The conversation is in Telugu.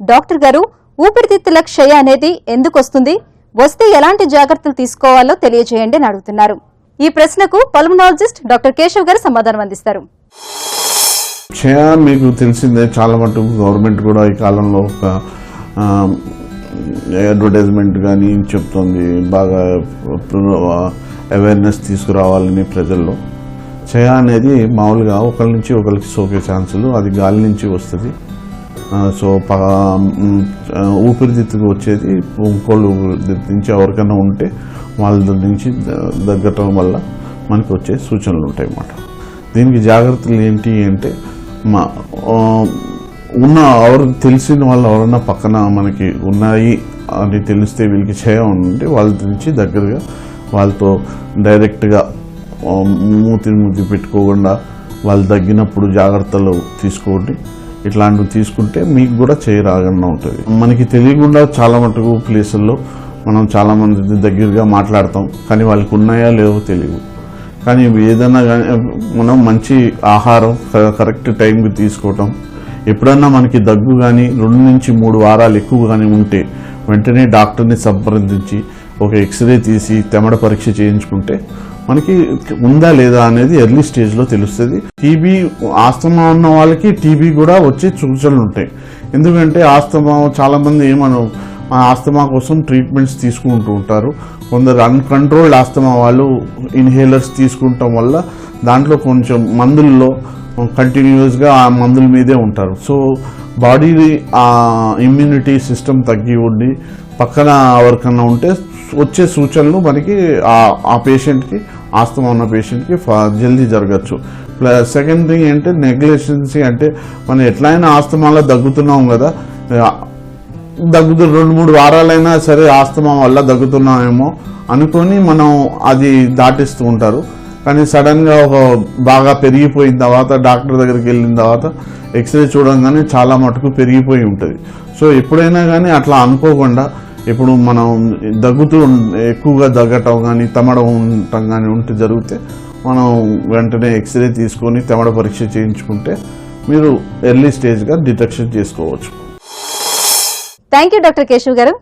డాక్టర్ గారు, ఊపిరితిత్తుల క్షయ అనేది ఎందుకు వస్తుంది, వస్తే ఎలాంటి జాగ్రత్తలు తీసుకోవాలో తెలియజేయండి అని అడుగుతున్నారు. ఈ ప్రశ్నకు పల్మనాలజిస్ట్ డాక్టర్ కేశవ్ గారు సమాధానం అందిస్తారు. క్షయ మీకు తెలిసిందే, చాలా మటుకు గవర్నమెంట్ కూడా ఈ కాలంలో ఒక అడ్వర్టైజ్మెంట్ కానీ చెప్తుంది, బాగా అవేర్నెస్ తీసుకురావాలని ప్రజల్లో. క్షయ అనేది మామూలుగా ఒకరి నుంచి ఒకరికి సోకే ఛాన్సులు, అది గాలి నుంచి వస్తుంది. సో ఊపిరితిత్తుకు వచ్చేది ఇంకోళ్ళు ఊపిరితిత్తు నుంచి ఎవరికైనా ఉంటే వాళ్ళ నుంచి దగ్గటం వల్ల మనకి వచ్చే సూచనలు ఉంటాయి అన్నమాట. దీనికి జాగ్రత్తలు ఏంటి అంటే, ఎవరు తెలిసిన వాళ్ళు ఎవరన్నా పక్కన మనకి ఉన్నాయి అని తెలిస్తే వీళ్ళకి క్షయ ఉంటే వాళ్ళ నుంచి దగ్గరగా వాళ్ళతో డైరెక్ట్గా మూతి పెట్టుకోకుండా వాళ్ళు తగ్గినప్పుడు జాగ్రత్తలు తీసుకోండి. ఇట్లాంటివి తీసుకుంటే మీకు కూడా క్షయ రాకుండా ఉంటుంది. మనకి తెలియకుండా చాలా మటుకు ప్లేసుల్లో మనం చాలా మంది దగ్గరగా మాట్లాడతాం, కానీ వాళ్ళకి ఉన్నాయా లేవో తెలియదు. కానీ ఏదైనా కానీ మనం మంచి ఆహారం కరెక్ట్ టైంకి తీసుకోవటం, ఎప్పుడన్నా మనకి దగ్గు కానీ 2 నుంచి 3 వారాలు ఎక్కువ కానీ ఉంటే వెంటనే డాక్టర్ని సంప్రదించి ఒక ఎక్స్రే తీసి తెమడ పరీక్ష చేయించుకుంటే మనకి ఉందా లేదా అనేది ఎర్లీ స్టేజ్లో తెలుస్తుంది. టీబీ, ఆస్తమా ఉన్న వాళ్ళకి టీబీ కూడా వచ్చే సూచనలు ఉంటాయి. ఎందుకంటే ఆస్తమా చాలామంది ఆస్తమా కోసం ట్రీట్మెంట్స్ తీసుకుంటూ ఉంటారు. కొందరు అన్కంట్రోల్డ్ ఆస్తమా వాళ్ళు ఇన్హేలర్స్ తీసుకుంటాం వల్ల దాంట్లో కొంచెం మందుల్లో కంటిన్యూస్గా ఆ మందుల మీదే ఉంటారు. సో బాడీ ఇమ్యూనిటీ సిస్టమ్ తగ్గి ఉండి పక్కన ఎవరికన్నా ఉంటే వచ్చే సూచనలు మనకి ఆ పేషెంట్కి, ఆస్తమా ఉన్న పేషెంట్కి జల్దీ జరగచ్చు. సెకండ్ థింగ్ ఏంటంటే నెగ్లిజెన్సీ, అంటే మనం ఎట్లయినా ఆస్తమాలో దగ్గుతున్నాం కదా, 2-3 వారాలైనా సరే ఆస్తమా వల్ల దగ్గుతున్నామేమో అనుకొని మనం అది దాటిస్తూ ఉంటారు. కానీ సడన్గా బాగా పెరిగిపోయిన తర్వాత డాక్టర్ దగ్గరికి వెళ్ళిన తర్వాత ఎక్స్రే చూడంగానే చాలా మటుకు పెరిగిపోయి ఉంటుంది. సో ఎప్పుడైనా కానీ అట్లా అనుకోకుండా, ఇప్పుడు మనం ఎక్కువగా దగ్గటం కానీ తమడ ఉండటం కానీ జరిగితే మనం వెంటనే ఎక్స్రే తీసుకొని తెమడ పరీక్ష చేయించుకుంటే మీరు ఎర్లీ స్టేజ్గా డిటెక్షన్ చేసుకోవచ్చు. థ్యాంక్ యూ డాక్టర్ కేశవ్ గారు.